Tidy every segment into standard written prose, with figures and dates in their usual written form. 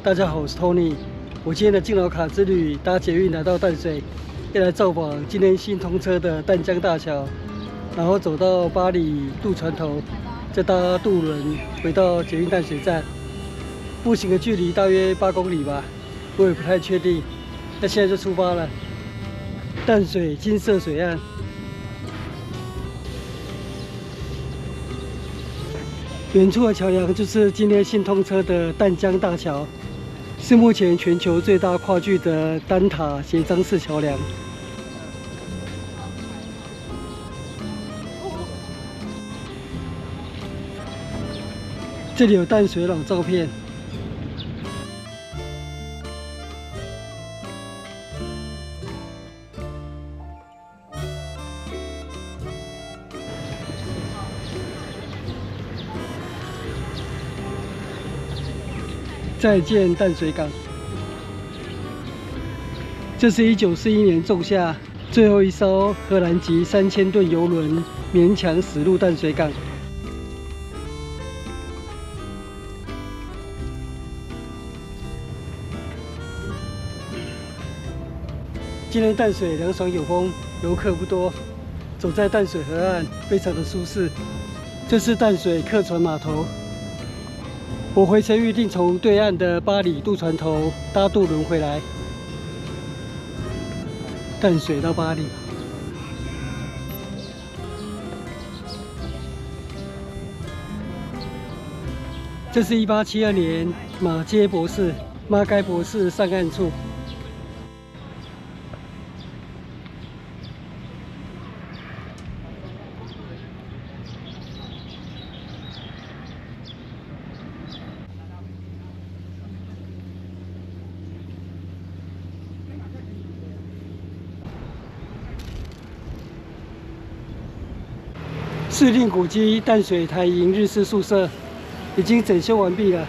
大家好，我是 Tony。我今天的敬老卡之旅，搭捷運來到淡水，要來造訪今天新通車的淡江大橋，然後走到八里渡船頭，再搭渡輪回到捷運淡水站。步行的距離大約8公里吧，我也不太確定。那現在就出發了。淡水金色水岸，遠處的橋梁就是今天新通車的淡江大橋。 是目前全球最大跨距的單塔斜張式橋梁。这裡有淡水老照片。再見淡水港，這是1941年仲夏最後一艘荷蘭籍3000噸郵輪勉強駛入淡水港。今天淡水涼爽有風，遊客不多，走在淡水河岸非常的舒適。這是淡水客船碼頭。 我回程預定從對岸的八里渡船頭搭渡輪回來，淡水到八里。這是1872年馬偕博士上岸處。 市定古蹟淡水台營日式宿舍已經整修完畢了。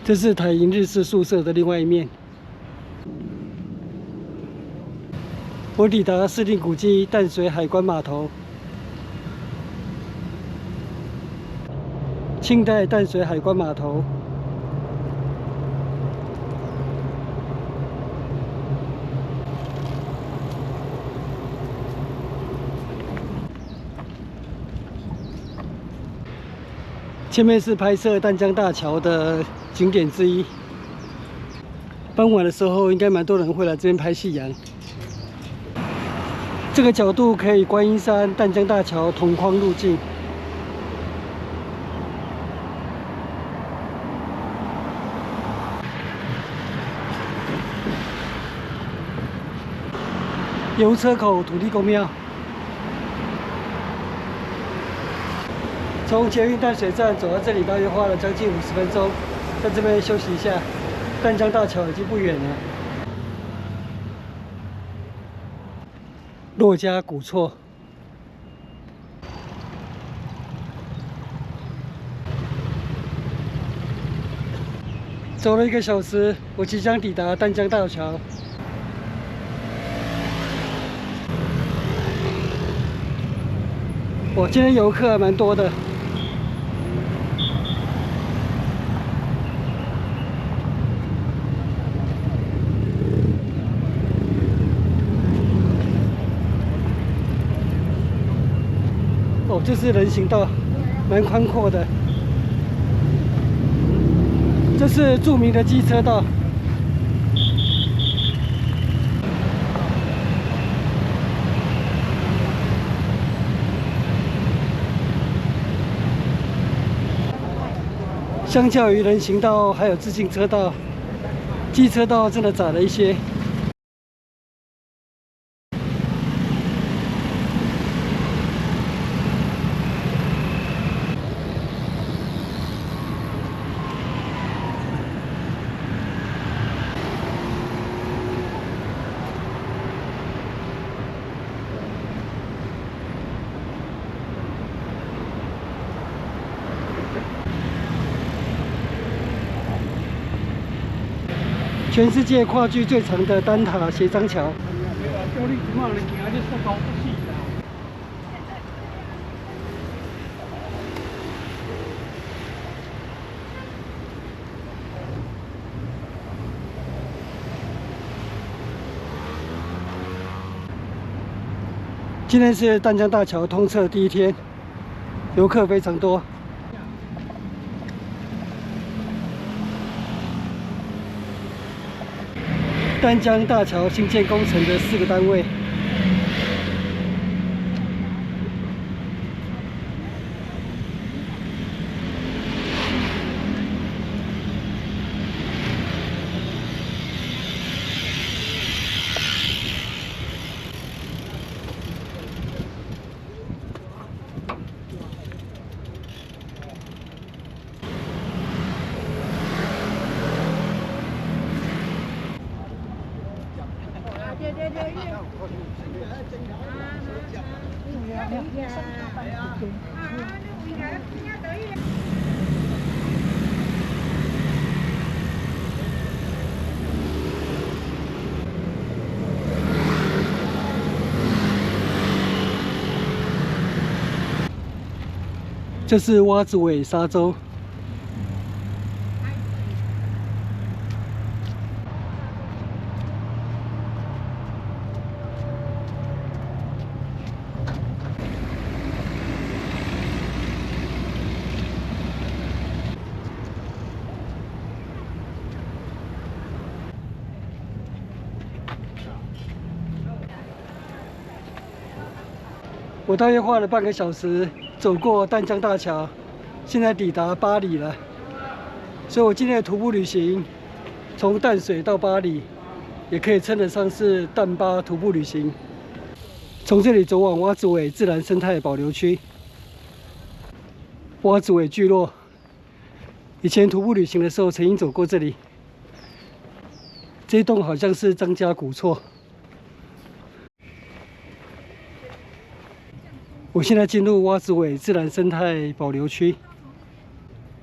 這是台營日式宿舍的另外一面。我抵達市定古蹟淡水海關碼頭。 清代淡水海關碼頭，前面是拍攝淡江大橋的景點之一。傍晚的時候，應該蠻多人會來這邊拍夕陽。這個角度可以觀音山淡江大橋同框入鏡。 油車口土地公廟，從捷運淡水站走到這裡，大約花了將近50分鐘。在這邊休息一下，淡江大橋已經不遠了。珞珈古厝，走了1個小時，我即將抵達淡江大橋。 哇，今天遊客還蠻多的。哦，这是人行道，蠻寬闊的。這是著名的機車道。 相較於人行道還有自行車道，機車道真的窄了一些。全世界跨距最長的單塔協章橋。今天是淡江大橋通車第一天，遊客非常多。淡江大橋新建工程的4個單位。這是蛙子尾沙洲。我大約花了半個小時走過淡江大橋，現在抵達八里了。所以我今天的徒步旅行，從淡水到八里，也可以稱得上是淡八徒步旅行。從這裡走往蛙子尾自然生態保留區。蛙子尾聚落，以前徒步旅行的時候曾經走過這裡。這一棟好像是張家古厝。我現在進入蛙子尾自然生態保留區，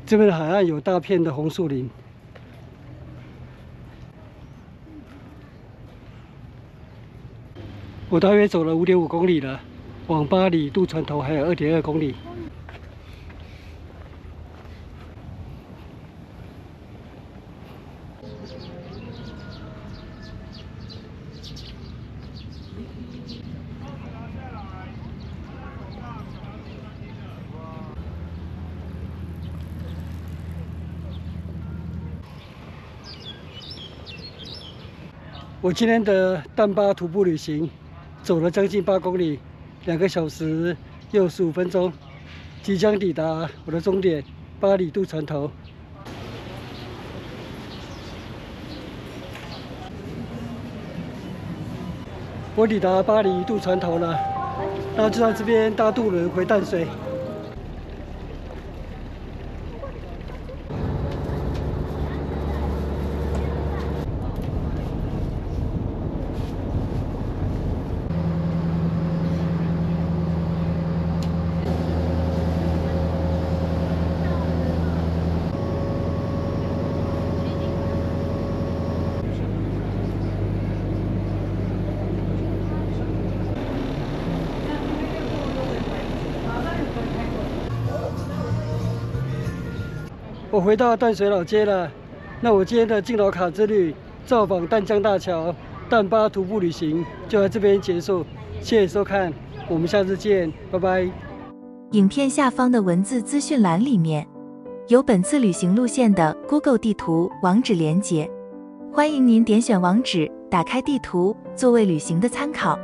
這邊的海岸有大片的紅樹林。我大約走了5.5公里了，往八里渡船頭還有2.2公里。我今天的淡八徒步旅行走了將近8公里，2個小時又15分鐘，即將抵達我的終點八里渡船頭。我抵達八里渡船頭了，然後就在這邊搭渡輪回淡水。我回到淡水老街了，那我今天的敬老卡之旅，造訪淡江大橋、淡八徒步旅行就在這邊結束。謝謝收看，我們下次見，拜拜。影片下方的文字資訊欄裡面有本次旅行路線的 Google 地圖網址連結，歡迎您點選網址，打開地圖，作為旅行的參考。